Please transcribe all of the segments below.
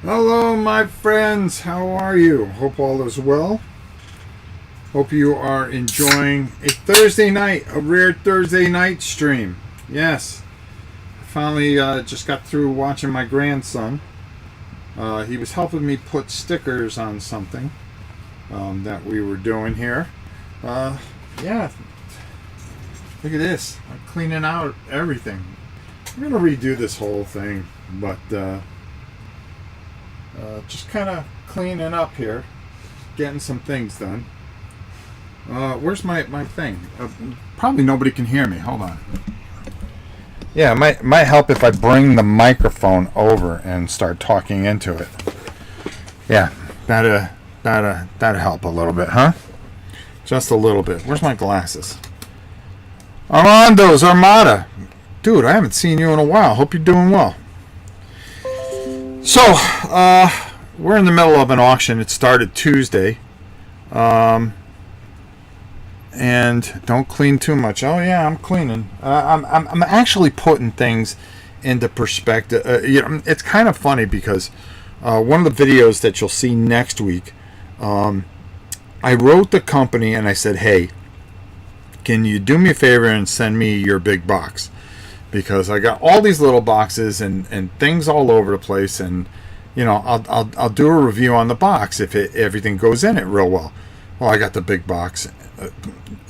Hello, my friends. How are you? Hope all is well. Hope you are enjoying a Thursday night, a rare Thursday night stream. Yes, I finally just got through watching my grandson. He was helping me put stickers on something that we were doing here. Yeah, look at this. I'm cleaning out everything. I'm going to redo this whole thing, but just kind of cleaning up here, getting some things done. Where's my thing? Probably nobody can hear me. Hold on. Yeah, it might help if I bring the microphone over and start talking into it. Yeah, that'd help a little bit, huh? Just a little bit. Where's my glasses? Armando's Armada. Dude, I haven't seen you in a while. Hope you're doing well. So, we're in the middle of an auction. It started Tuesday. And don't clean too much. Oh yeah, I'm cleaning. I'm actually putting things into perspective. It's kind of funny because one of the videos that you'll see next week, I wrote the company and I said, hey, can you do me a favor and send me your big box? Because I got all these little boxes and things all over the place, and I'll do a review on the box if everything goes in it real well. Well, I got the big box.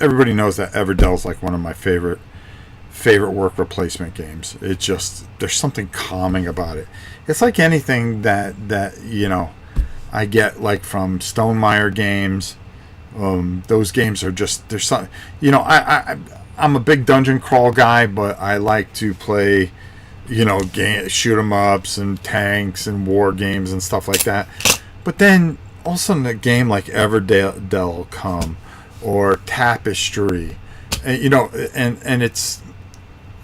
Everybody knows that Everdel's like one of my favorite work replacement games. It just, there's something calming about it. It's like anything that I get like from Stonemaier games. Those games are just, there's something, I'm a big dungeon crawl guy, but I like to play, shoot 'em ups and tanks and war games and stuff like that. But then all of a sudden a game like Everdell come, or Tapestry, and it's,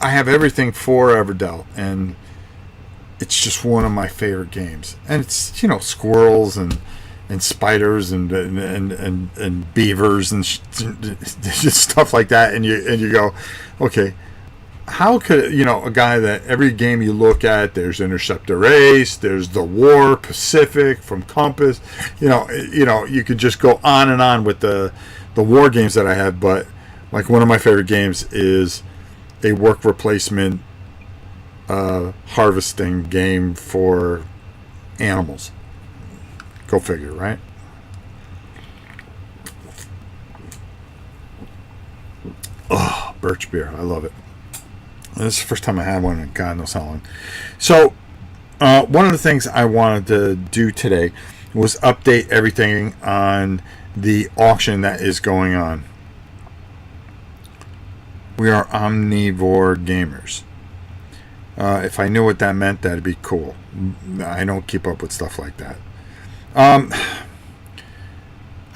I have everything for Everdell, and it's just one of my favorite games. And it's squirrels and spiders and beavers and just stuff like that, and you go, okay, how could a guy that every game you look at, there's Interceptor Ace, there's the War Pacific from Compass, you could just go on and on with the war games that I have. But like one of my favorite games is a work replacement harvesting game for animals. Go figure, right? Oh, birch beer. I love it. This is the first time I had one in God knows how long. So, one of the things I wanted to do today was update everything on the auction that is going on. We are omnivore gamers. If I knew what that meant, that'd be cool. I don't keep up with stuff like that. I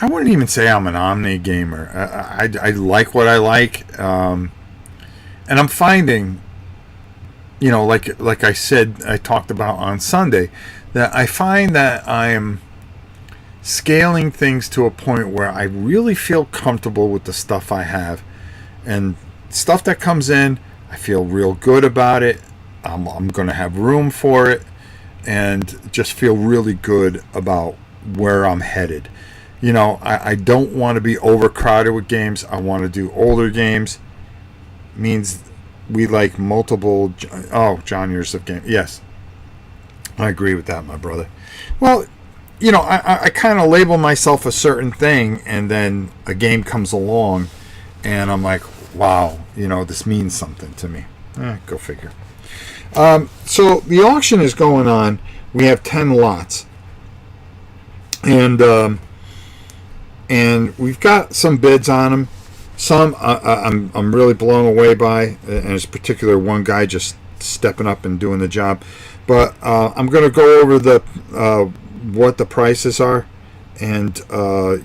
wouldn't even say I'm an omni gamer. I like what I like, and I'm finding, like I said, I talked about on Sunday, that I find that I am scaling things to a point where I really feel comfortable with the stuff I have, and stuff that comes in, I feel real good about it. I'm going to have room for it, and just feel really good about where I'm headed. I don't want to be overcrowded with games. I want to do older games. Means we like multiple genres of games. Yes, I agree with that, my brother. Well, I kind of label myself a certain thing, and then a game comes along, and I'm like, wow, this means something to me. Go figure. So the auction is going on. We have 10 lots, and we've got some bids on them. Some I'm really blown away by, and there's particular one guy just stepping up and doing the job. But I'm going to go over the what the prices are, and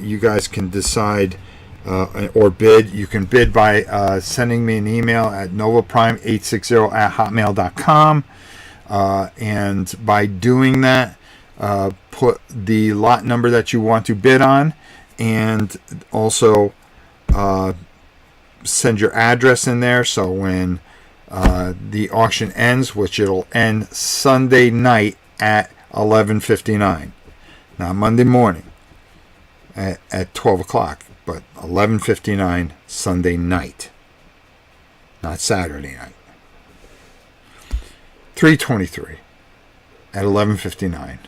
you guys can decide or bid. You can bid by sending me an email at novaprime860@hotmail.com, and by doing that, put the lot number that you want to bid on, and also send your address in there, so when the auction ends, which it'll end Sunday night at 11:59. Not Monday morning at 12 o'clock, but 11:59 Sunday night. Not Saturday night. 3:23 at 11:59.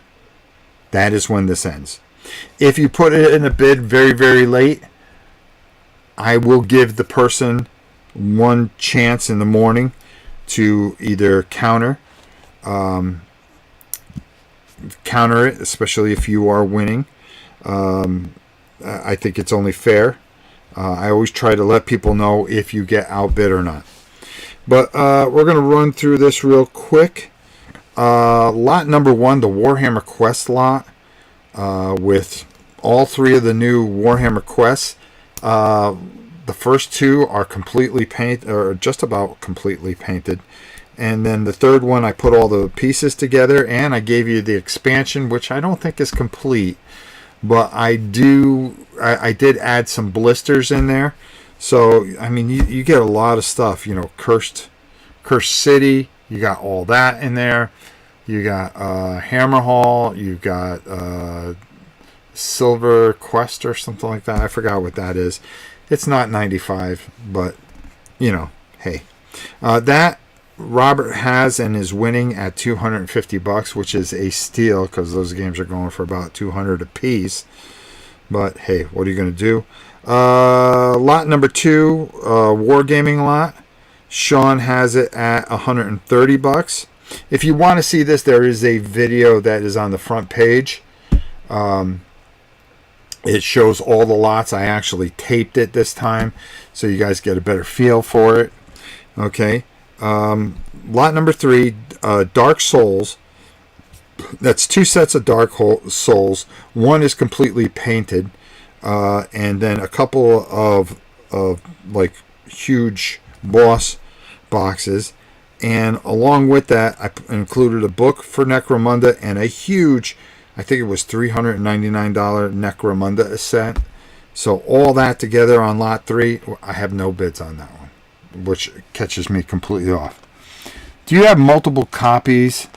That is when this ends. If you put it in a bid very, very late, I will give the person one chance in the morning to either counter it, especially if you are winning. I think it's only fair. I always try to let people know if you get outbid or not. But we're going to run through this real quick. Lot number 1, the Warhammer Quest lot, with all 3 of the new Warhammer Quests. The first 2 are completely painted, or just about completely painted. And then the third one, I put all the pieces together, and I gave you the expansion, which I don't think is complete. But I did add some blisters in there. So, I mean, you get a lot of stuff. You know, Cursed City, you got all that in there. You got Hammerhall, you got Silver Quest or something like that. I forgot what that is. It's not 95, but, you know, hey. That Robert has and is winning at $250, which is a steal because those games are going for about $200 a piece. But, hey, what are you going to do? Lot number 2, Wargaming lot. Sean has it at $130. If you want to see this, there is a video that is on the front page. It shows all the lots. I actually taped it this time, so you guys get a better feel for it. Okay. Lot number 3, Dark Souls. That's 2 sets of Dark Souls. One is completely painted, and then a couple of like huge boss boxes. And along with that, I included a book for Necromunda and a huge, I think it was $399 Necromunda set. So all that together on lot 3, I have no bids on that one, which catches me completely off. Do you have multiple copies?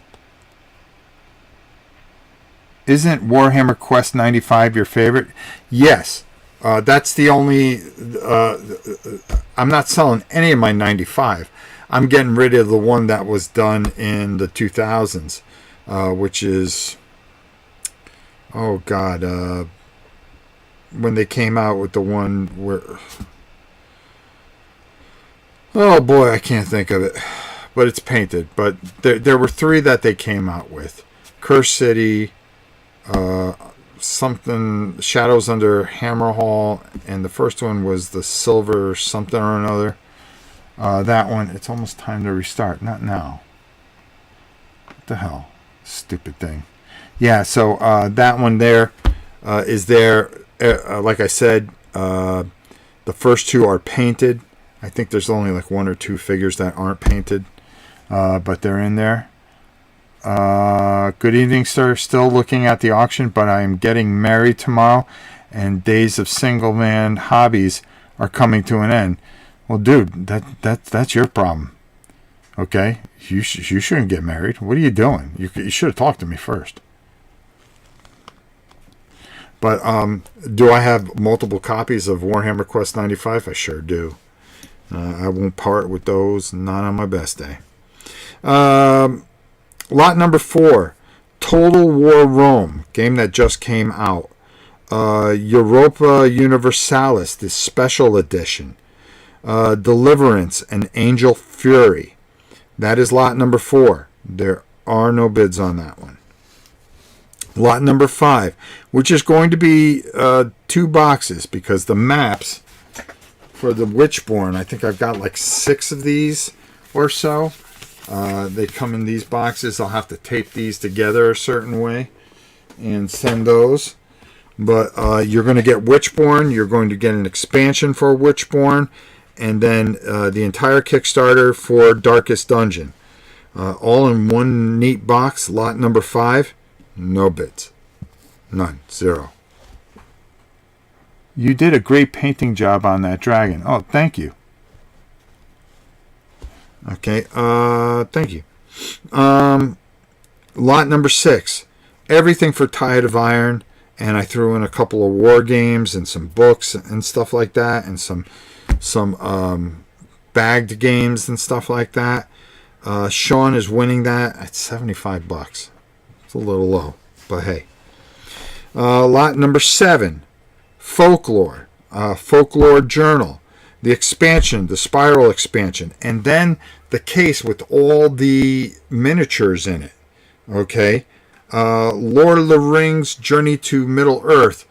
Isn't Warhammer Quest 95 your favorite? Yes. That's the only... I'm not selling any of my 95. I'm getting rid of the one that was done in the 2000s, which is... Oh, God. When they came out with the one where... Oh, boy, I can't think of it. But it's painted. But there were 3 that they came out with. Cursed City, something, Shadows Under Hammerhall, and the first one was the Silver something or another. That one, it's almost time to restart. Not now. What the hell? Stupid thing. Yeah, so that one there is there. Like I said, the first 2 are painted. I think there's only like 1 or 2 figures that aren't painted, but they're in there. Good evening, sir. Still looking at the auction, but I am getting married tomorrow, and days of single man hobbies are coming to an end. Well, dude, that's your problem. Okay, you shouldn't get married. What are you doing? You should have talked to me first. But do I have multiple copies of Warhammer Quest 95? I sure do. I won't part with those, not on my best day. Lot number 4, Total War Rome, game that just came out. Europa Universalis, the special edition. Deliverance and Angel Fury. That is lot number 4. There are no bids on that one. Lot number 5, which is going to be 2 boxes, because the maps for the Witchborn, I think I've got like 6 of these or so. They come in these boxes. I'll have to tape these together a certain way and send those. But you're going to get Witchborn. You're going to get an expansion for Witchborn. And then the entire Kickstarter for Darkest Dungeon. All in one neat box. Lot number 5. No bids. None. 0. You did a great painting job on that dragon. Oh, thank you. Okay, thank you. Lot number 6. everything for Tide of Iron, and I threw in a couple of war games and some books and stuff like that, and some bagged games and stuff like that. Sean is winning that at $75. It's a little low, but hey. Lot number 7, Folklore, Folklore Journal, the expansion, the Spiral expansion, and then the case with all the miniatures in it. Okay. Lord of the Rings, Journey to Middle Earth.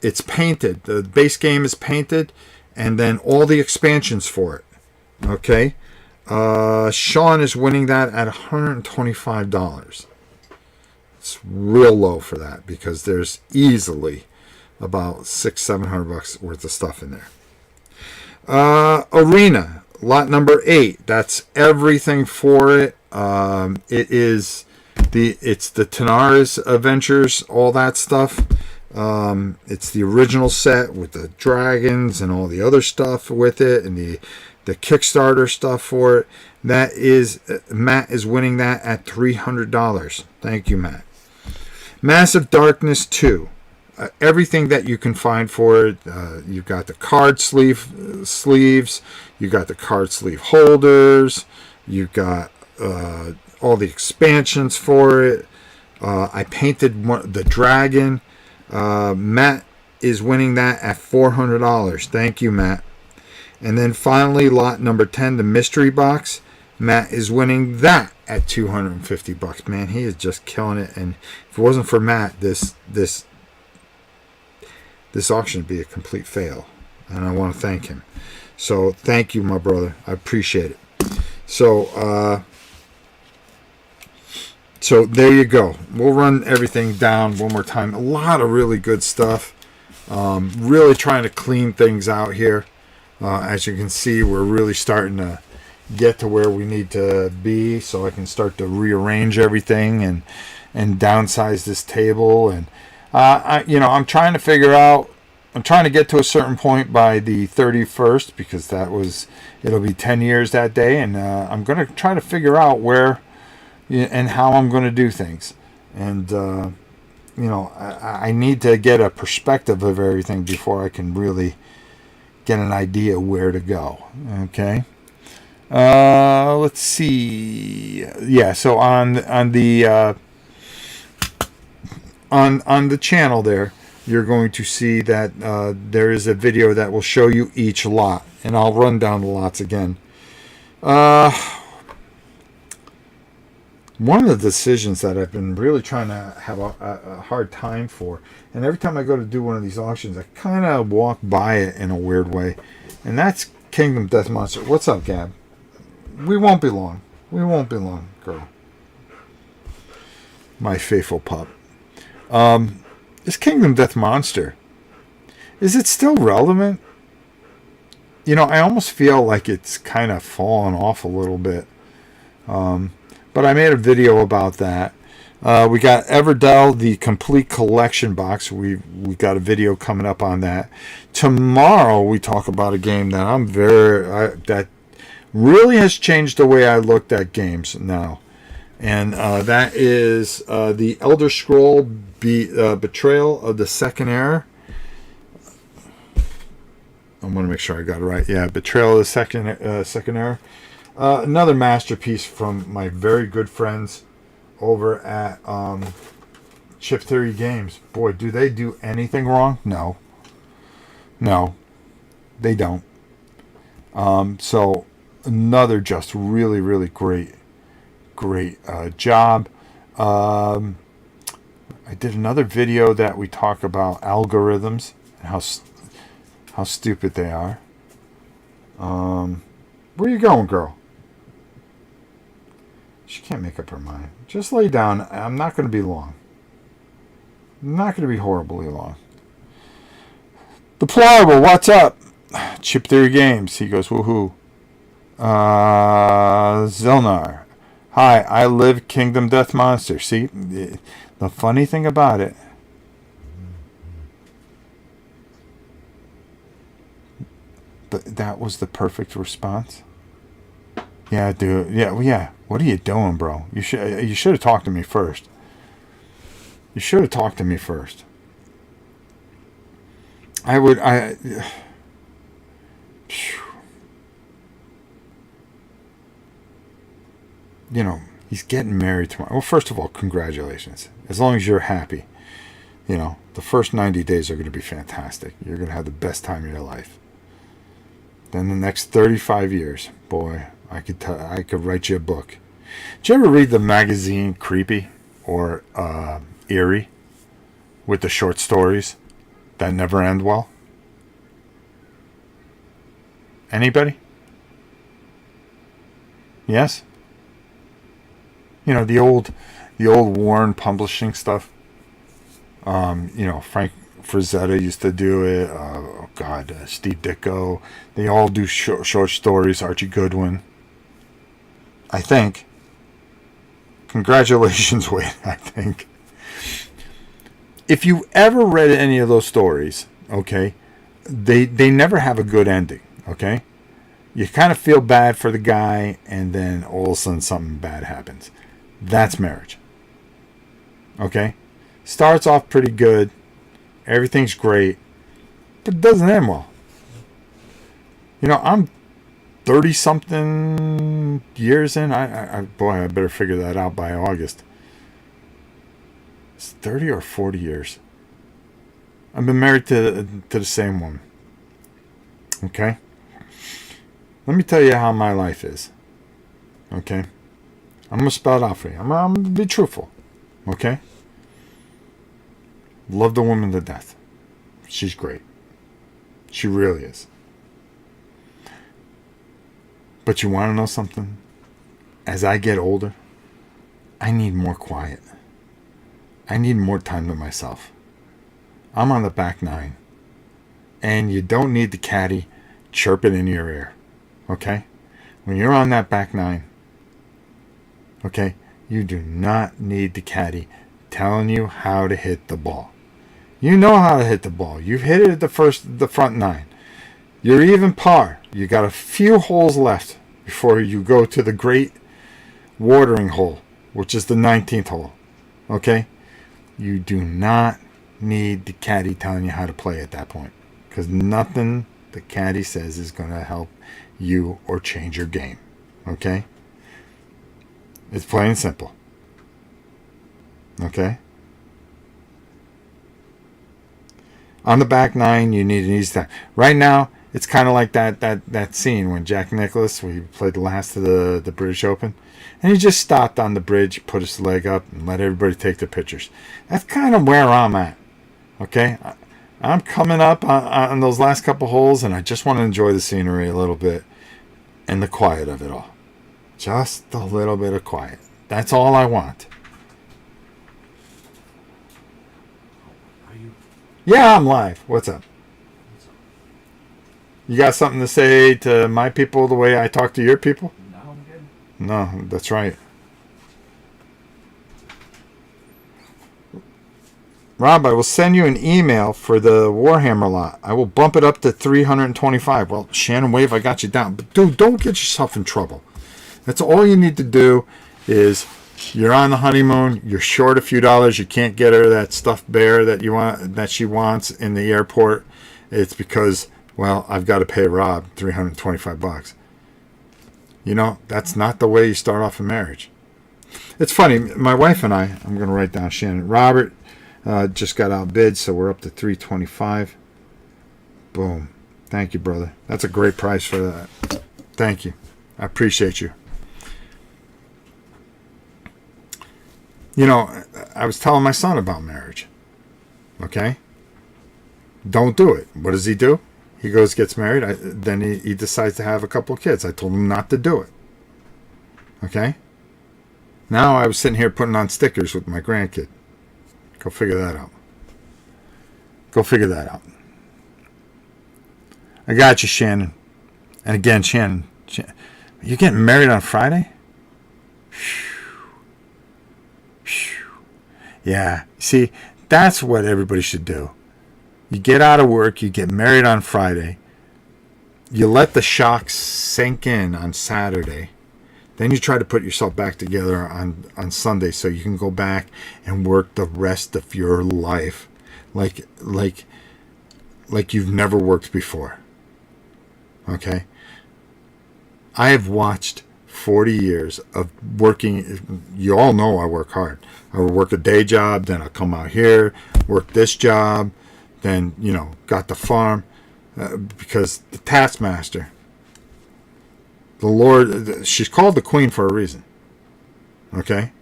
It's painted. The base game is painted, and then all the expansions for it. Okay. Sean is winning that at $125. It's real low for that because there's easily about $600-700 worth of stuff in there. Arena, lot number 8. That's everything for it. It's the Tanara's Adventures, all that stuff. It's the original set with the dragons and all the other stuff with it, and the Kickstarter stuff for it. That is, Matt is winning that at $300. Thank you, Matt. Massive Darkness 2. Everything that you can find for it. You've got the card sleeves. You've got the card sleeve holders. You've got all the expansions for it. I painted the dragon. Matt is winning that at $400. Thank you, Matt. And then finally, lot number 10, the mystery box. Matt is winning that at $250. Man, he is just killing it. And if it wasn't for Matt, this auction would be a complete fail. And I want to thank him. So thank you, my brother. I appreciate it. So there you go. We'll run everything down one more time. A lot of really good stuff. Really trying to clean things out here. As you can see, we're really starting to get to where we need to be, so I can start to rearrange everything and downsize this table. And I'm trying to figure out. I'm trying to get to a certain point by the 31st because it'll be 10 years that day, and I'm going to try to figure out where and how I'm going to do things. And I need to get a perspective of everything before I can really get an idea where to go. Okay. Let's see. Yeah. So on the channel there, you're going to see that there is a video that will show you each lot, and I'll run down the lots again. One of the decisions that I've been really trying to have a hard time for, and every time I go to do one of these auctions, I kind of walk by it in a weird way, and that's Kingdom Death Monster. What's up, Gab? We won't be long. We won't be long, girl. My faithful pup. This Kingdom Death Monster, is it still relevant? I almost feel like it's kind of fallen off a little bit. But I made a video about that. We got Everdell, the complete collection box. We got a video coming up on that. Tomorrow we talk about a game that that really has changed the way I looked at games now. And that is the Elder Scroll Betrayal of the Second Era. I want to make sure I got it right. Yeah, Betrayal of the Second Era. Another masterpiece from my very good friends over at Chip Theory Games. Boy, do they do anything wrong? No, they don't. So another just really, really great job. I did another video that we talk about algorithms and how stupid they are. Where you going, girl? She can't make up her mind. Just lay down. I'm not going to be long. I'm not going to be horribly long. Deplorable, what's up? Chip Theory Games. He goes, woohoo. Zelnar. Hi, I live Kingdom Death Monster. See, the funny thing about it, that was the perfect response. Yeah, dude. Yeah. What are you doing, bro? You should have talked to me first. You should have talked to me first. You know, he's getting married tomorrow. Well, first of all, congratulations. As long as you're happy, you know, the first 90 days are going to be fantastic. You're going to have the best time of your life. Then the next 35 years, boy, I could write you a book. Did you ever read the magazine Creepy or Eerie with the short stories that never end well? Anybody? Yes? You know, the old Warren Publishing stuff. You know, Frank Frazetta used to do it. Steve Ditko. They all do short stories. Archie Goodwin. I think. Congratulations, Wade. I think. If you ever read any of those stories, okay, they never have a good ending, okay? You kind of feel bad for the guy, and then all of a sudden something bad happens. That's marriage. Okay? Starts off pretty good. Everything's great. But it doesn't end well. You know, I'm 30-something years in. I better figure that out by August. It's 30 or 40 years. I've been married to the same woman. Okay? Let me tell you how my life is. Okay? I'm going to spell it out for you. I'm going to be truthful. Okay? Love the woman to death. She's great. She really is. But you want to know something? As I get older, I need more quiet. I need more time to myself. I'm on the back nine. And you don't need the caddy chirping in your ear. Okay? When you're on that back nine, okay, you do not need the caddy telling you how to hit the ball. You know how to hit the ball. You've hit it at the front nine. You're even par. You got a few holes left before you go to the great watering hole, which is the 19th hole. Okay? You do not need the caddy telling you how to play at that point, because nothing the caddy says is going to help you or change your game. Okay? It's plain and simple. Okay? On the back nine, you need an easy time. Right now, it's kind of like that scene when Jack Nicklaus, we played the last of the British Open, and he just stopped on the bridge, put his leg up, and let everybody take their pictures. That's kind of where I'm at. Okay? I'm coming up on those last couple holes, and I just want to enjoy the scenery a little bit and the quiet of it all. Just a little bit of quiet. That's all I want. Yeah, I'm live. What's up? You got something to say to my people the way I talk to your people? No, I'm good. No, that's right. Rob, I will send you an email for the Warhammer lot. I will bump it up to 325. Well, Shannon Wave, I got you down. But dude, don't get yourself in trouble. That's all you need to do is you're on the honeymoon, you're short a few dollars, you can't get her that stuffed bear that she wants in the airport. It's because, well, I've got to pay Rob $325. You know, that's not the way you start off a marriage. It's funny, my wife and I'm going to write down Shannon. Robert just got outbid, so we're up to $325. Boom. Thank you, brother. That's a great price for that. Thank you. I appreciate you. You know, I was telling my son about marriage. Okay? Don't do it. What does he do? He goes, gets married. Then he decides to have a couple of kids. I told him not to do it. Okay? Now I was sitting here putting on stickers with my grandkid. Go figure that out. Go figure that out. I got you, Shannon. And again, Shannon, you're getting married on Friday? Yeah, see, that's what everybody should do. You get out of work, you get married on Friday, you let the shock sink in on Saturday, Then you try to put yourself back together on Sunday so you can go back and work the rest of your life like you've never worked before. Okay? I have watched 40 years of working. You all know I work hard. I work a day job, then I come out here, work this job, then, got the farm. Because the taskmaster, the Lord, she's called the queen for a reason. Okay?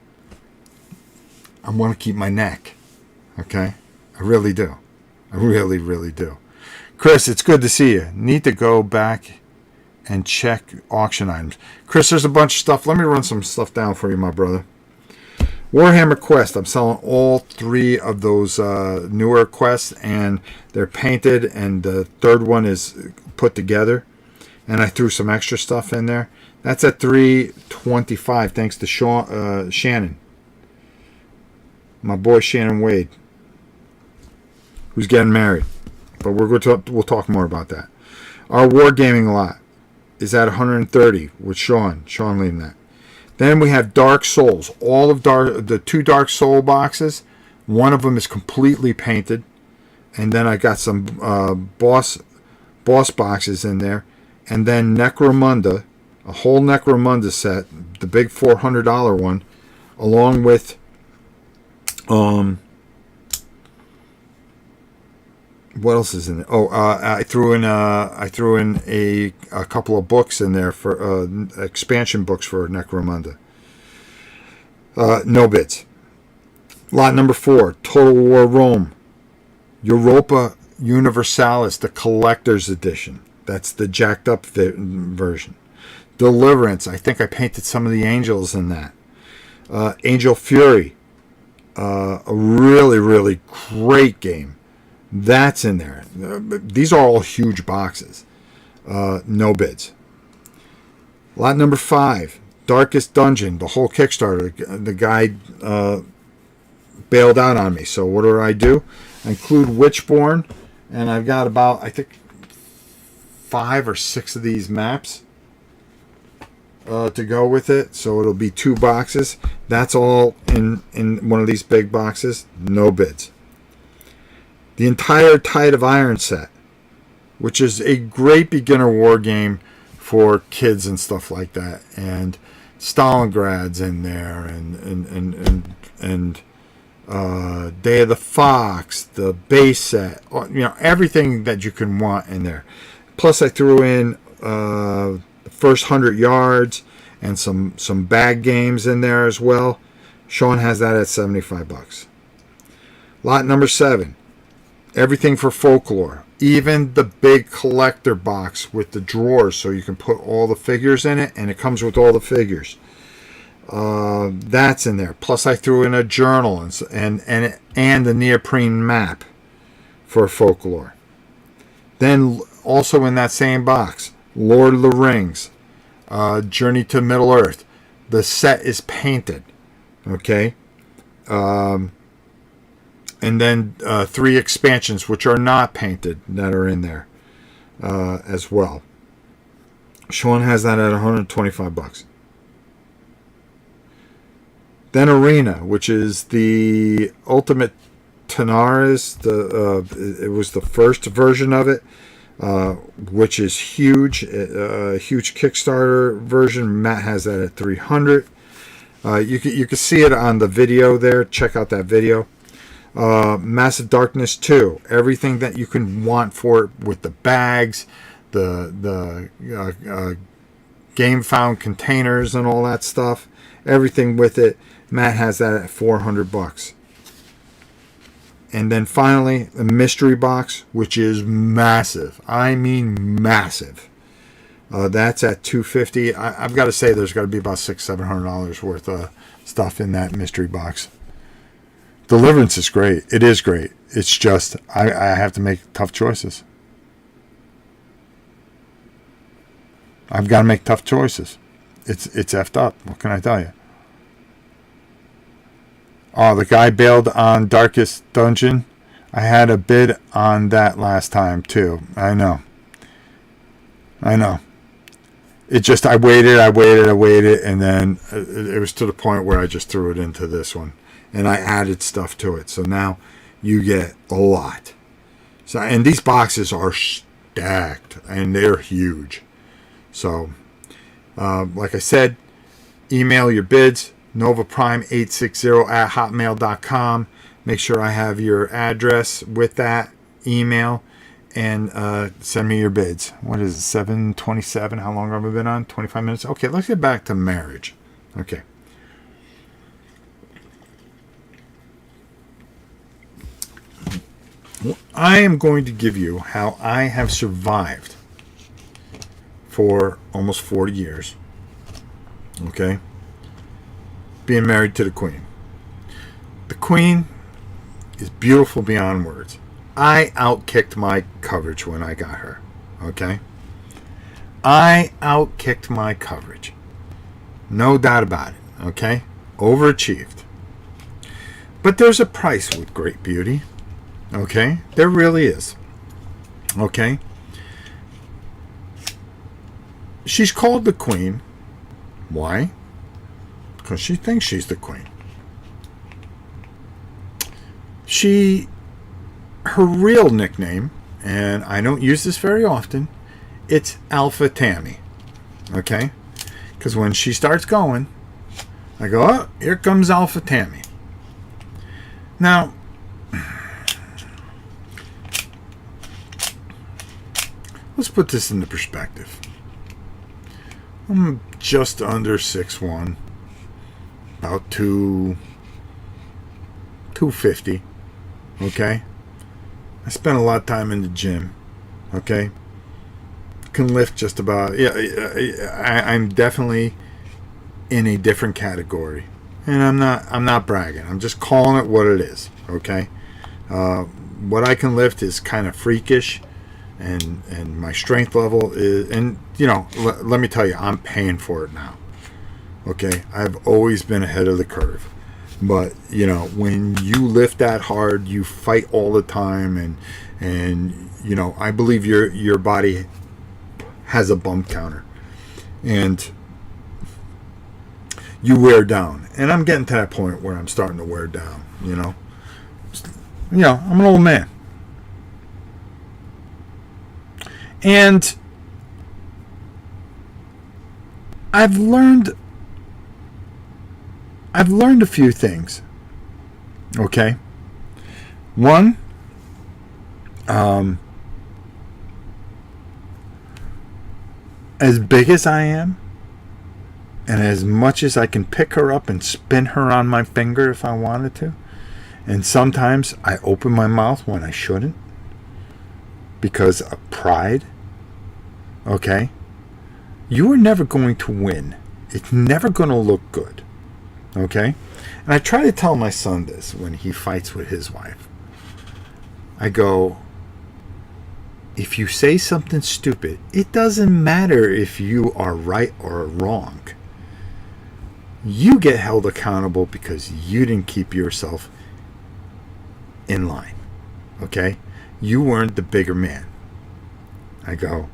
I want to keep my neck. Okay? I really do. I really, really do. Chris, it's good to see you. Need to go back and check auction items. Chris, there's a bunch of stuff. Let me run some stuff down for you, my brother. Warhammer Quest. I'm selling all 3 of those newer quests, and they're painted, and the third one is put together. And I threw some extra stuff in there. That's at $325, thanks to Shannon. My boy Shannon Wade, who's getting married. But we'll talk more about that. Our wargaming lot is at $130 with Sean leading that. Then we have Dark Souls. All of the 2 Dark Soul boxes. One of them is completely painted. And then I got some boss boxes in there. And then Necromunda, a whole Necromunda set, the big $400 one, along with what else is in it? Oh, I threw in a couple of books in there for expansion books for Necromunda. No bids. Lot number 4, Total War Rome, Europa Universalis, the collector's edition. That's the jacked up version. Deliverance. I think I painted some of the angels in that. Angel Fury, a really, really great game. That's in there. These are all huge boxes. No bids. Lot number 5, Darkest Dungeon, the whole Kickstarter. The guy bailed out on me. So what do? I include Witchborn, and I've got about, I think, 5 or 6 of these maps to go with it. So it'll be 2 boxes. That's all in one of these big boxes. No bids. The entire Tide of Iron set, which is a great beginner war game for kids and stuff like that, and Stalingrad's in there, and Day of the Fox, the base set, everything that you can want in there. Plus, I threw in the first 100 yards and some bag games in there as well. Sean has that at $75. Lot number 7. Everything for folklore. Even the big collector box with the drawers so you can put all the figures in it, and it comes with all the figures. That's in there. Plus I threw in a journal and the neoprene map for folklore. Then also in that same box, Lord of the Rings, Journey to Middle-earth. The set is painted. Okay? And then 3 expansions, which are not painted, that are in there as well. Sean has that at $125. Then Arena, which is the Ultimate Tanaris. It was the first version of it, which is huge. A huge Kickstarter version. Matt has that at $300. You can see it on the video there. Check out that video. Massive Darkness 2, everything that you can want for it, with the bags, the game found containers and all that stuff, everything with it. Matt has that at $400. And then finally, a mystery box, which is massive. I mean massive. That's at $250. I've got to say, there's got to be about $600-700 worth of stuff in that mystery box. Deliverance is great. It is great. It's just I have to make tough choices. I've got to make tough choices. It's effed up. What can I tell you? Oh, the guy bailed on Darkest Dungeon. I had a bid on that last time too. I know. it just, I waited, and then it was to the point where I just threw it into this one. And I added stuff to it. So now you get a lot. So, and these boxes are stacked, and they're huge. So, like I said, email your bids, novaprime860@hotmail.com. Make sure I have your address with that email, and send me your bids. What is it, 7:27? How long have we been on? 25 minutes? Okay, let's get back to marriage. Okay. I am going to give you how I have survived for almost 40 years. Okay? Being married to the Queen. The Queen is beautiful beyond words. I outkicked my coverage when I got her. Okay? I outkicked my coverage. No doubt about it. Okay? Overachieved. But there's a price with great beauty. Okay? There really is. Okay? She's called the Queen. Why? Because she thinks she's the Queen. Her real nickname, and I don't use this very often, it's Alpha Tammy. Okay? Because when she starts going, I go, oh, here comes Alpha Tammy. Now, let's put this into perspective. I'm just under 6'1", about 250. Okay? I spent a lot of time in the gym. Okay? Can lift just about. Yeah, I'm definitely in a different category, and I'm not bragging. I'm just calling it what it is. Okay? What I can lift is kind of freakish. And my strength level is, and let me tell you, I'm paying for it now. Okay, I've always been ahead of the curve, but when you lift that hard, you fight all the time, and I believe your body has a bump counter, and you wear down, and I'm getting to that point where I'm starting to wear down. I'm an old man. And I've learned a few things. Okay? One, as big as I am, and as much as I can pick her up and spin her on my finger if I wanted to, and sometimes I open my mouth when I shouldn't because of pride. Okay? You are never going to win. It's never going to look good. Okay? And I try to tell my son this when he fights with his wife. I go, if you say something stupid, it doesn't matter if you are right or wrong. You get held accountable because you didn't keep yourself in line. Okay? You weren't the bigger man. I go,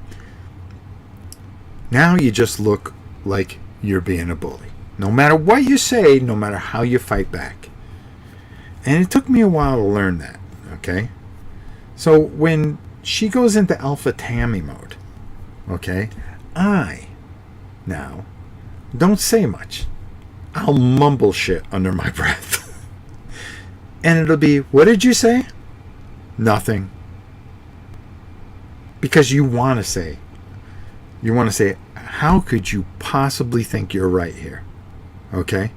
now you just look like you're being a bully. No matter what you say, no matter how you fight back. And it took me a while to learn that, okay? So when she goes into Alpha Tammy mode, okay, I now don't say much. I'll mumble shit under my breath. And it'll be, what did you say? Nothing. Because you want to say, how could you possibly think you're right here? Okay?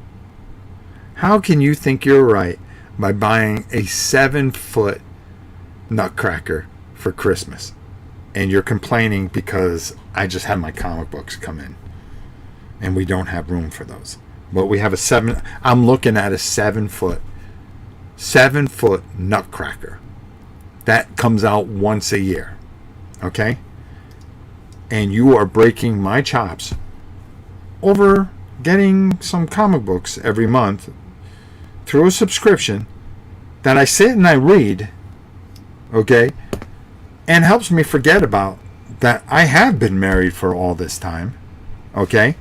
How can you think you're right by buying a 7-foot nutcracker for Christmas? And you're complaining because I just had my comic books come in. And we don't have room for those. But we have I'm looking at a 7-foot nutcracker. That comes out once a year. Okay? And you are breaking my chops over getting some comic books every month through a subscription that I sit and I read, okay, and helps me forget about that I have been married for all this time, Okay?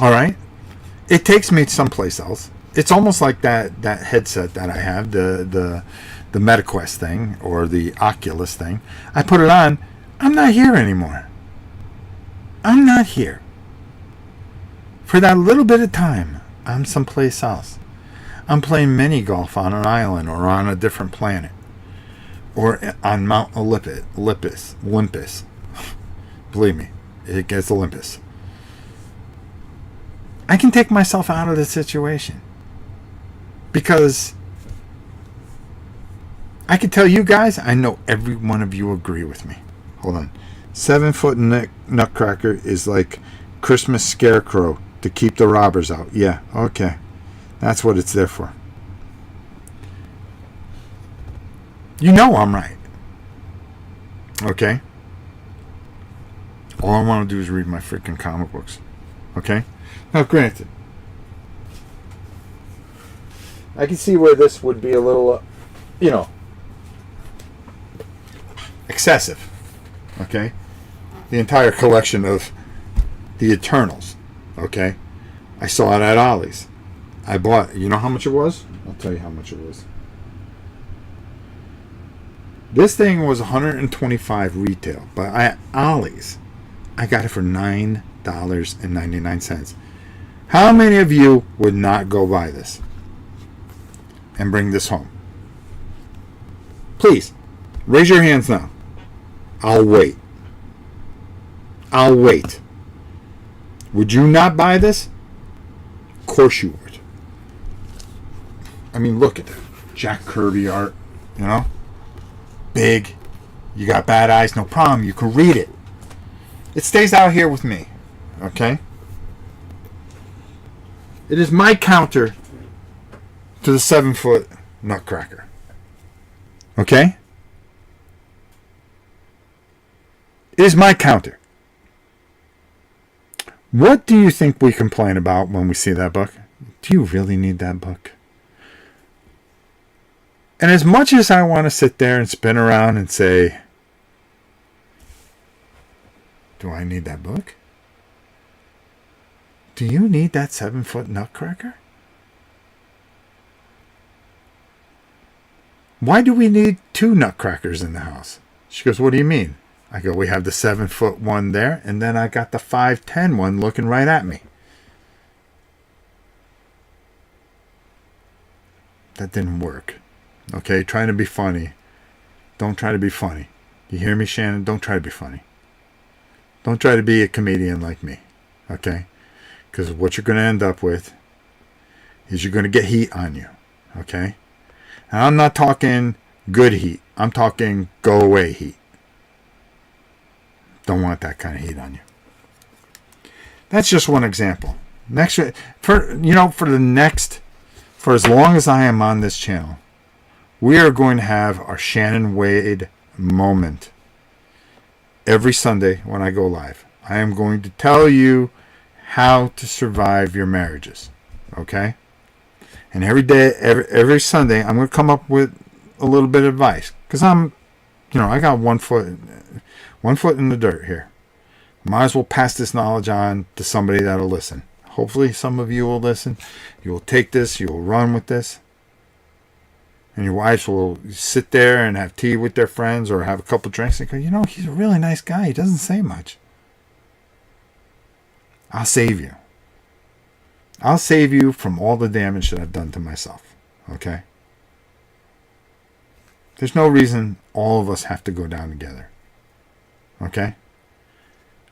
All right? It takes me someplace else. It's almost like that headset that I have, the MetaQuest thing or the Oculus thing. I put it on. I'm not here anymore. I'm not here. For that little bit of time, I'm someplace else. I'm playing mini golf on an island or on a different planet. Or on Mount Olympus. Believe me, it gets Olympus. I can take myself out of the situation. Because I can tell you guys, I know every one of you agree with me. Hold on. 7-foot nutcracker is like Christmas scarecrow to keep the robbers out. Yeah, okay. That's what it's there for. You know I'm right. Okay? All I want to do is read my freaking comic books. Okay? Now, granted, I can see where this would be a little, excessive. Okay? The entire collection of the Eternals. Okay? I saw it at Ollie's. I bought it. You know how much it was? I'll tell you how much it was. This thing was $125 retail, but at Ollie's, I got it for $9.99. How many of you would not go buy this and bring this home? Please, raise your hands now. I'll wait. Would you not buy this? Of course you would. I mean, look at that. Jack Kirby art, Big. You got bad eyes, no problem. You can read it. It stays out here with me. Okay? It is my counter to the 7-foot nutcracker. Okay? It is my counter. What do you think we complain about when we see that book? Do you really need that book? And as much as I want to sit there and spin around and say, do I need that book? Do you need that 7-foot nutcracker? Why do we need 2 nutcrackers in the house? She goes, what do you mean? I go, we have the 7-foot one there, and then I got the 5'10" one looking right at me. That didn't work. Okay, trying to be funny. Don't try to be funny. You hear me, Shannon? Don't try to be funny. Don't try to be a comedian like me. Okay? Because what you're going to end up with is you're going to get heat on you. Okay? And I'm not talking good heat. I'm talking go away heat. Don't want that kind of heat on you. That's just one example. For as long as I am on this channel, we are going to have our Shannon Wade moment every Sunday when I go live. I am going to tell you how to survive your marriages. Okay? And every day, every Sunday, I'm going to come up with a little bit of advice. Because I got 1 foot in the dirt here. Might as well pass this knowledge on to somebody that'll listen. Hopefully some of you will listen. You will take this. You will run with this. And your wives will sit there and have tea with their friends or have a couple drinks and go, he's a really nice guy. He doesn't say much. I'll save you. I'll save you from all the damage that I've done to myself. Okay? There's no reason all of us have to go down together. Okay?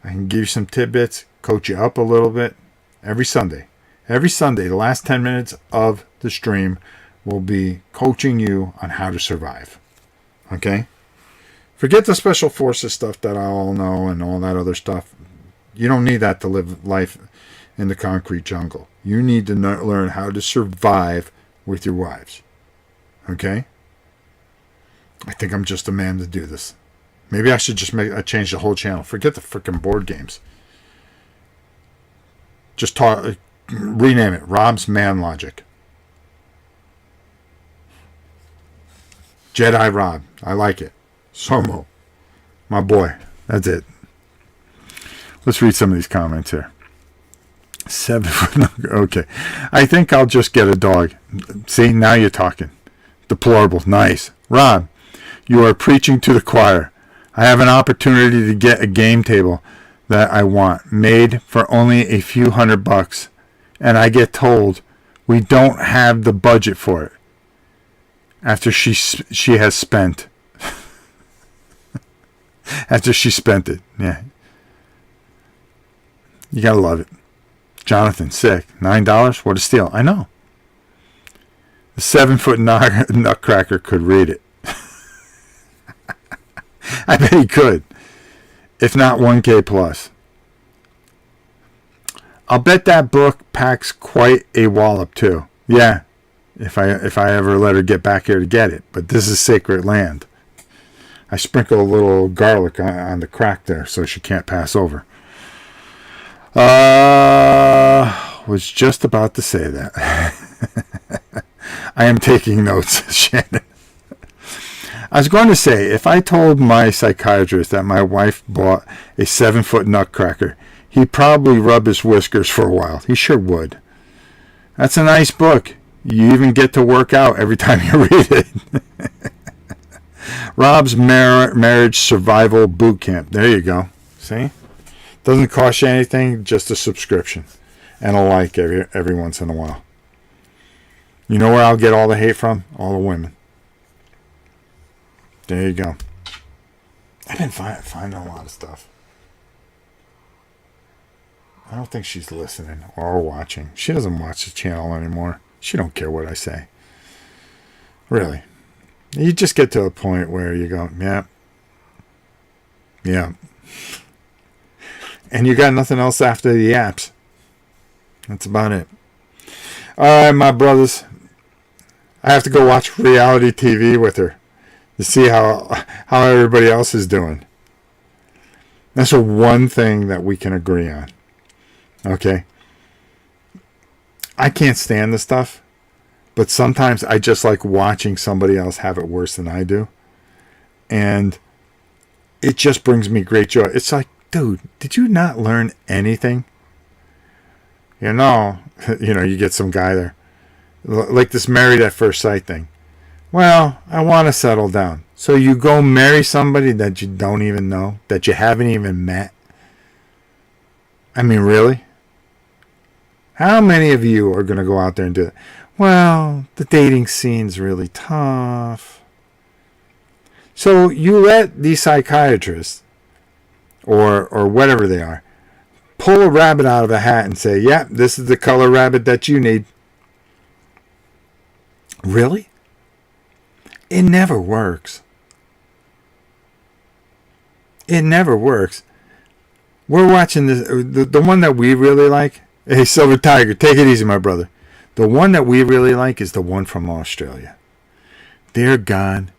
I can give you some tidbits, coach you up a little bit every Sunday. Every Sunday, the last 10 minutes of the stream will be coaching you on how to survive. Okay? Forget the special forces stuff that I all know and all that other stuff. You don't need that to live life in the concrete jungle. You need to learn how to survive with your wives. Okay? I think I'm just a man to do this. Maybe I should just change the whole channel. Forget the freaking board games. Just rename it Rob's Man Logic. Jedi Rob. I like it. Somo. My boy. That's it. Let's read some of these comments here. 7 foot. Okay. I think I'll just get a dog. See, now you're talking. Deplorable. Nice. Rob, you are preaching to the choir. I have an opportunity to get a game table that I want made for only a few $100, and I get told we don't have the budget for it after she has spent. After she spent it. Yeah. You gotta love it. Jonathan, sick. $9? What a steal. I know. The 7-foot nutcracker could read it. I bet he could. If not 1K plus. I'll bet that book packs quite a wallop too. Yeah. If I ever let her get back here to get it. But this is sacred land. I sprinkle a little garlic on the crack there so she can't pass over. Was just about to say that. I am taking notes, Shannon. I was going to say, if I told my psychiatrist that my wife bought a 7-foot nutcracker, he'd probably rub his whiskers for a while. He sure would. That's a nice book. You even get to work out every time you read it. Rob's Marriage Survival Boot Camp. There you go. See? Doesn't cost you anything, just a subscription. And a like every once in a while. You know where I'll get all the hate from? All the women. There you go. I've been finding a lot of stuff. I don't think she's listening or watching. She doesn't watch the channel anymore. She don't care what I say. Really. You just get to a point where you go, yeah. Yeah. And you got nothing else after the apps. That's about it. All right, my brothers. I have to go watch reality TV with her to see how everybody else is doing. That's the one thing that we can agree on. Okay? I can't stand this stuff, but sometimes I just like watching somebody else have it worse than I do. And it just brings me great joy. It's like, dude, did you not learn anything? You get some guy there. Like this married at first sight thing. Well, I want to settle down. So you go marry somebody that you don't even know, that you haven't even met. I mean, really? How many of you are going to go out there and do it? Well, the dating scene's really tough. So you let these psychiatrists, or whatever they are, pull a rabbit out of a hat and say, yeah, this is the color rabbit that you need. Really? It never works. It never works. We're watching this, the one that we really like. Hey, Silver Tiger, take it easy, my brother. The one that we really like is the one from Australia. They're gone.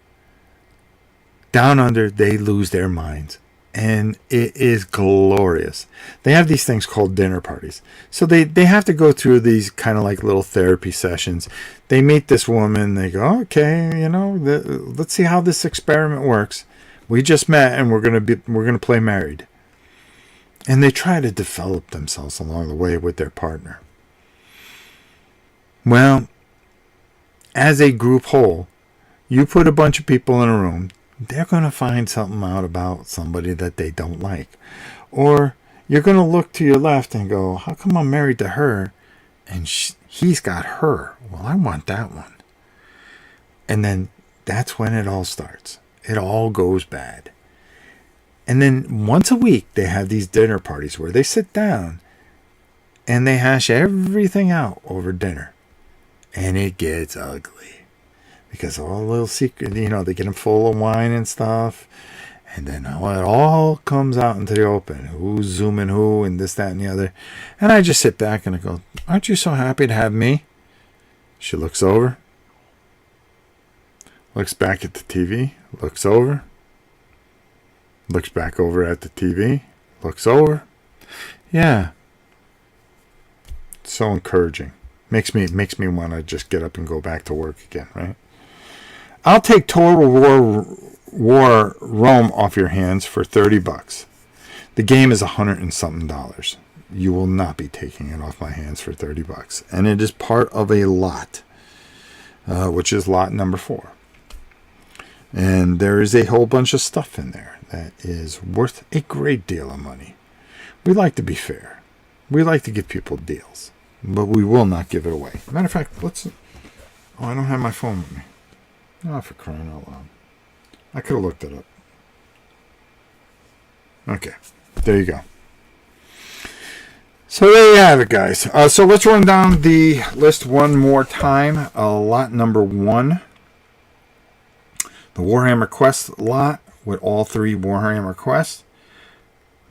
Down under, they lose their minds. And it is glorious. They have these things called dinner parties. So they have to go through these kind of like little therapy sessions. They meet this woman. They go, okay, let's see how this experiment works. We just met and we're gonna play married. And they try to develop themselves along the way with their partner. Well, as a group whole, you put a bunch of people in a room, they're going to find something out about somebody that they don't like. Or you're going to look to your left and go, how come I'm married to her and he's got her? Well, I want that one. And then that's when it all starts. It all goes bad. And then once a week, they have these dinner parties where they sit down and they hash everything out over dinner. And it gets ugly. Because all the little secret, they get them full of wine and stuff. And then it all comes out into the open. Who's zooming who and this, that, and the other. And I just sit back and I go, aren't you so happy to have me? She looks over. Looks back at the TV. Looks over. Looks back over at the TV. Looks over. Yeah. It's so encouraging. Makes me want to just get up and go back to work again, right? I'll take Total War Rome off your hands for $30. The game is $100 and something. You will not be taking it off my hands for $30, and it is part of a lot, which is lot number 4. And there is a whole bunch of stuff in there that is worth a great deal of money. We like to be fair. We like to give people deals, but we will not give it away. Matter of fact, let's. Oh, I don't have my phone with me. Oh, for crying out loud! I could have looked it up. Okay, there you go. So there you have it, guys. So let's run down the list one more time. Lot number 1, the Warhammer Quest lot with all 3 Warhammer Quests.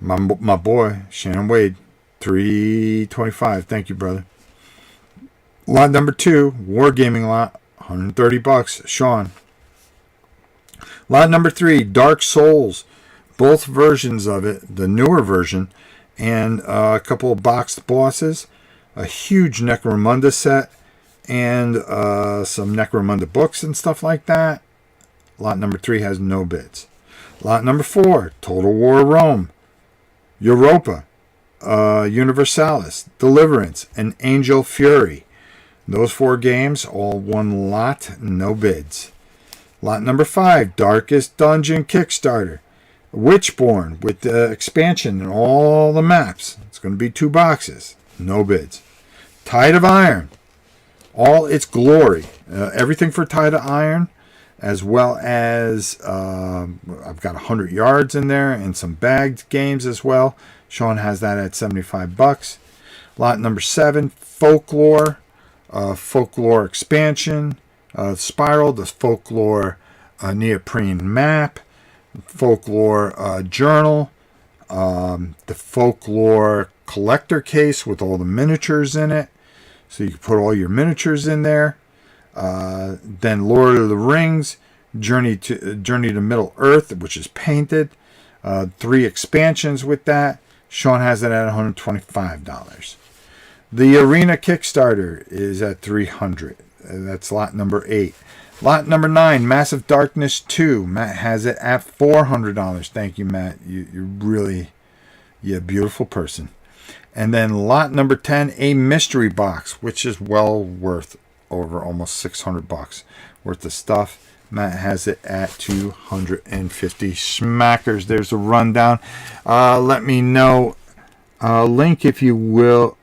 My boy, Shannon Wade, $325. Thank you, brother. Lot number 2, Wargaming lot, $130. Sean. Lot number 3, Dark Souls. Both versions of it, the newer version, and a couple of boxed bosses, a huge Necromunda set, and some Necromunda books and stuff like that. Lot number 3 has no bids. Lot number 4, Total War Rome, Europa, Universalis, Deliverance, and Angel Fury. Those 4 games, all one lot, no bids. Lot number 5, Darkest Dungeon Kickstarter, Witchborn with the expansion and all the maps. It's going to be 2 boxes, no bids. Tide of Iron, all its glory, everything for Tide of Iron, as well as I've got 100 yards in there and some bagged games as well. Sean has that at $75. Lot number 7, Folklore, Folklore expansion, Spiral, the Folklore neoprene map, Folklore journal, the Folklore collector case with all the miniatures in it, so you can put all your miniatures in there. Then Lord of the Rings, Journey to Middle Earth, which is painted. 3 expansions with that. Sean has it at $125. The Arena Kickstarter is at $300. That's lot number 8. Lot number 9, Massive Darkness 2. Matt has it at $400. Thank you, Matt. You're really a beautiful person. And then lot number 10, a mystery box, which is well worth over almost $600 worth of stuff. Matt has it at $250. Smackers. There's a rundown. Let me know, Link, if you will.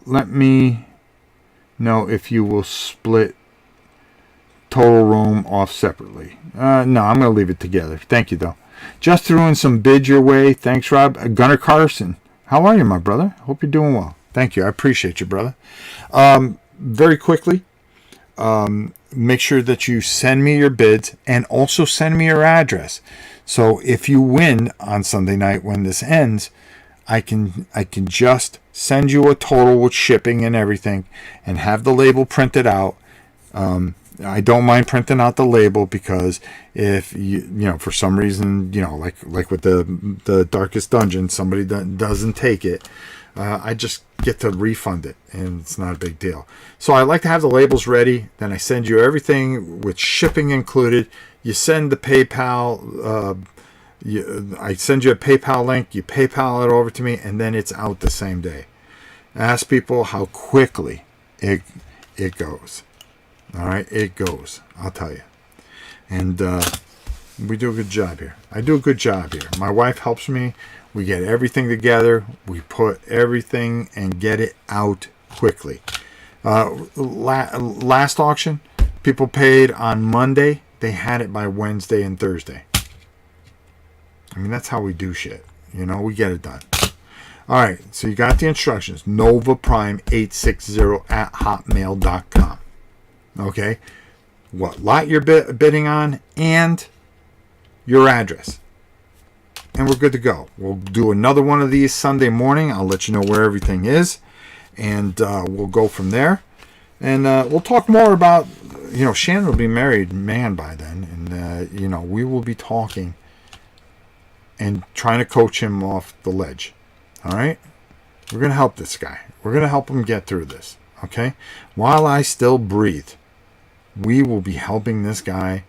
Let me know if you will split Total Rome off separately. No, I'm going to leave it together. Thank you, though. Just throwing some bids your way. Thanks, Rob. Gunnar Carson. How are you, my brother? Hope you're doing well. Thank you. I appreciate you, brother. Very quickly, make sure that you send me your bids and also send me your address. So if you win on Sunday night when this ends, I can just send you a total with shipping and everything and have the label printed out. I don't mind printing out the label because if you for some reason, like with the Darkest Dungeon, somebody doesn't take it, I just get to refund it, and it's not a big deal. So I like to have the labels ready. Then I send you everything with shipping included. You send the PayPal. I send you a PayPal link. You PayPal it over to me, and then it's out the same day. Ask people how quickly it goes. All right, it goes. I'll tell you. And we do a good job here. I do a good job here. My wife helps me. We get everything together. We put everything and get it out quickly. Last auction, people paid on Monday. They had it by Wednesday and Thursday. I mean, that's how we do shit. We get it done. All right, so you got the instructions. NovaPrime860@hotmail.com. Okay, what lot you're bidding on and your address. And we're good to go. We'll do another one of these Sunday morning. I'll let you know where everything is. And we'll go from there. And we'll talk more about, Shannon will be married man by then. And, we will be talking and trying to coach him off the ledge. All right? We're going to help this guy. We're going to help him get through this. Okay? While I still breathe, we will be helping this guy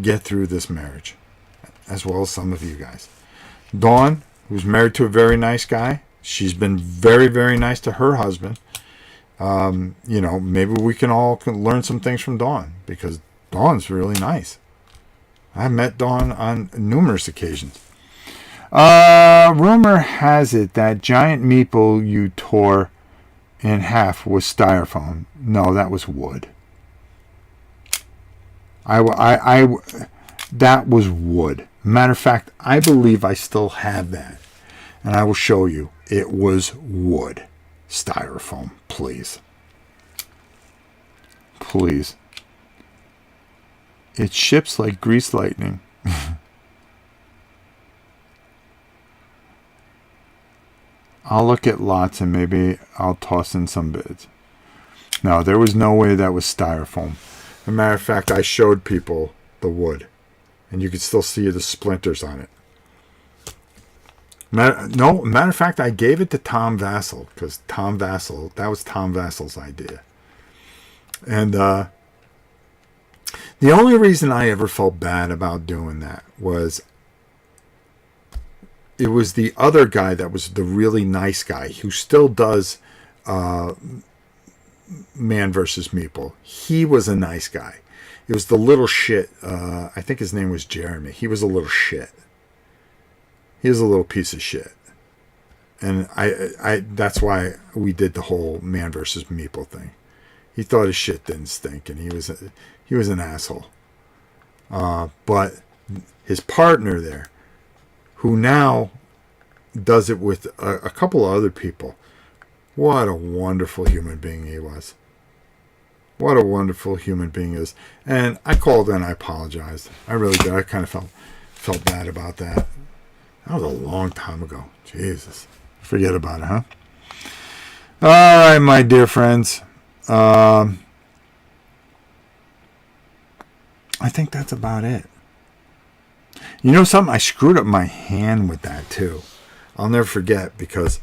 get through this marriage. As well as some of you guys. Dawn, who's married to a very nice guy. She's been very, very nice to her husband. Maybe we can all learn some things from Dawn, because Dawn's really nice. I've met Dawn on numerous occasions. Rumor has it that giant meeple you tore in half was styrofoam. No, that was wood. That was wood. Matter of fact, I believe I still have that. And I will show you. It was wood. Styrofoam, please. Please. It ships like greased lightning. I'll look at lots and maybe I'll toss in some bids. No, there was no way that was styrofoam. As a matter of fact, I showed people the wood, and you could still see the splinters on it. Matter of fact, I gave it to Tom Vassell, because that was Tom Vassell's idea. And the only reason I ever felt bad about doing that was it was the other guy that was the really nice guy who still does Man vs. Meeple. He was a nice guy. It was the little shit. I think his name was Jeremy. He was a little shit. He was a little piece of shit. And I that's why we did the whole Man vs. Meeple thing. He thought his shit didn't stink, and he was an asshole. But his partner there, who now does it with a couple of other people, what a wonderful human being he was. What a wonderful human being he is. And I called and I apologized. I really did. I kind of felt bad about that. That was a long time ago. Jesus. Forget about it, huh? All right, my dear friends. I think that's about it. You know something? I screwed up my hand with that too. I'll never forget, because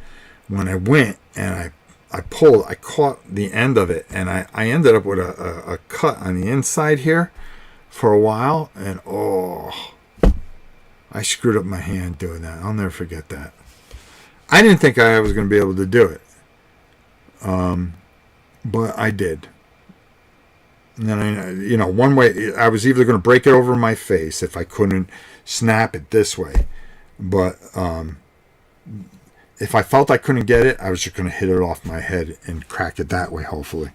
when I went and I pulled, I caught the end of it, and I ended up with a cut on the inside here for a while, and I screwed up my hand doing that. I'll never forget that. I didn't think I was going to be able to do it. But I did. And one way, I was either going to break it over my face if I couldn't snap it this way. But if I felt I couldn't get it, I was just going to hit it off my head and crack it that way, hopefully.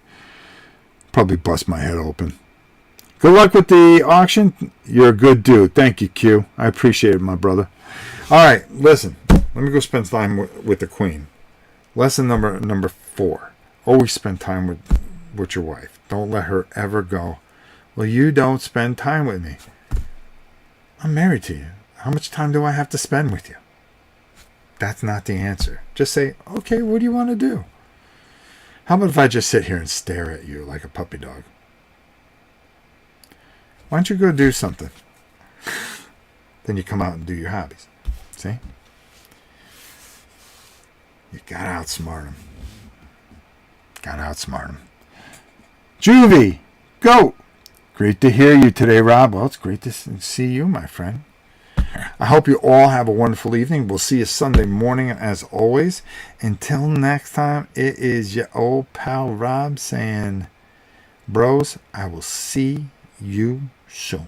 Probably bust my head open. Good luck with the auction. You're a good dude. Thank you, Q. I appreciate it, my brother. All right, listen. Let me go spend time with the queen. Lesson number 4. Always spend time with your wife. Don't let her ever go, well, you don't spend time with me. I'm married to you. How much time do I have to spend with you? That's not the answer. Just say, okay, what do you want to do? How about if I just sit here and stare at you like a puppy dog? Why don't you go do something? Then you come out and do your hobbies. See? You gotta outsmart them. Gotta outsmart them. Juvie, go! Great to hear you today, Rob. Well, it's great to see you, my friend. I hope you all have a wonderful evening. We'll see you Sunday morning, as always. Until next time, it is your old pal Rob saying, bros, I will see you soon.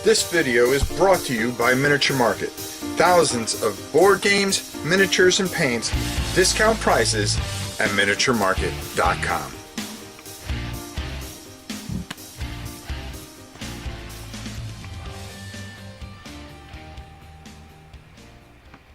This video is brought to you by Miniature Market. Thousands of board games, miniatures, and paints, discount prices at miniaturemarket.com.